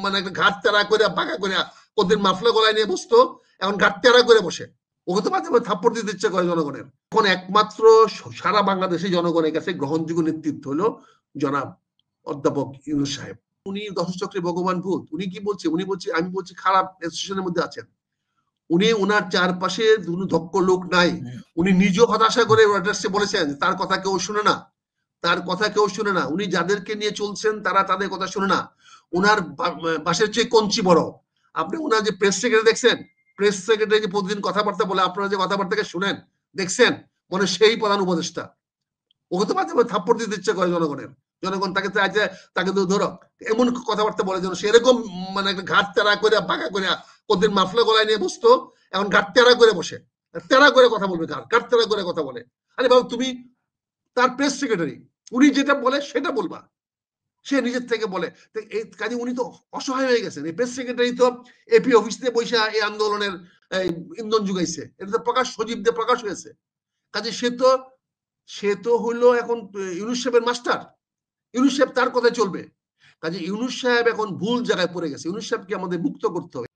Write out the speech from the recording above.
মানে একটা ঘাট তেরা করে বাঁকা করে ওদের মাফলা গলায় নিয়ে বসতো, এখন ঘাট তেরা করে বসে। ওকে তো মাঝে মাঝে থাপ্পড় দিতে ইচ্ছে করে জনগণের। এখন একমাত্র সারা বাংলাদেশে জনগণের কাছে গ্রহণযোগ্য নেতৃত্ব হলো জনাব অধ্যাপক ইউনূস সাহেব। উনি দশচক্রে ভগবান ভূত। উনি কি বলছে? উনি বলছে, আমি বলছি খারাপ অ্যাসোসিয়েশনের মধ্যে আছেন। উনি উনার চারপাশে কোনো দক্ষ লোক নাই। উনি নিজেও হতাশা করে রয়টার্সে বলেছেন তার কথা কেউ শুনে না, তার কথা কেউ শুনে না। উনি যাদেরকে নিয়ে চলছেন তারা তাদের কথা শুনে না। উনার বাসের চেয়ে কঞ্চি বড়। আপনি উনার যে প্রেস সেক্রেটারি দেখছেন, প্রেস সেক্রেটারি যে প্রতিদিন কথাবার্তা বলে, আপনারা যে কথাবার্তাকে শুনেন দেখছেন, মনে সেই প্রধান উপদেষ্টা। ওকে তো মাঝে মাঝে থাপ্পড় দিতে ইচ্ছে করে জনগণের। জনগণ তাকে চাইছে তাকে তো ধরো এমন কথাবার্তা বলে যেন সেরকম মানে একটা ঘাট তেরা করে বাঁকা করে ওদের মাফলা গলায় নিয়ে বসতো, এখন ঘাট তেরা করে বসে, তেরা করে কথা বলবে, ঘাট তেরা করে কথা বলে। আরে বাবু তুমি তার প্রেস সেক্রেটারি, উনি যেটা বলে সেটা বলবা, সে নিজের থেকে বলে। এই কাজে উনি তো অসহায় হয়ে গেছেন। এই প্রেস সেক্রেটারি তো এপি অফিসে বৈশা এই আন্দোলনের ইন্ধন যুগাইছে, এটা তো প্রকাশ সজীব দিয়ে প্রকাশ হয়েছে। কাজে সে তো হইলো এখন ইউনূস সাহেবের মাস্টার। ইউনূস সাহেব তার কথায় চলবে। কাজে ইউনূস সাহেব এখন ভুল জায়গায় পড়ে গেছে। ইউনূস সাহেবকে আমাদের মুক্ত করতে হবে।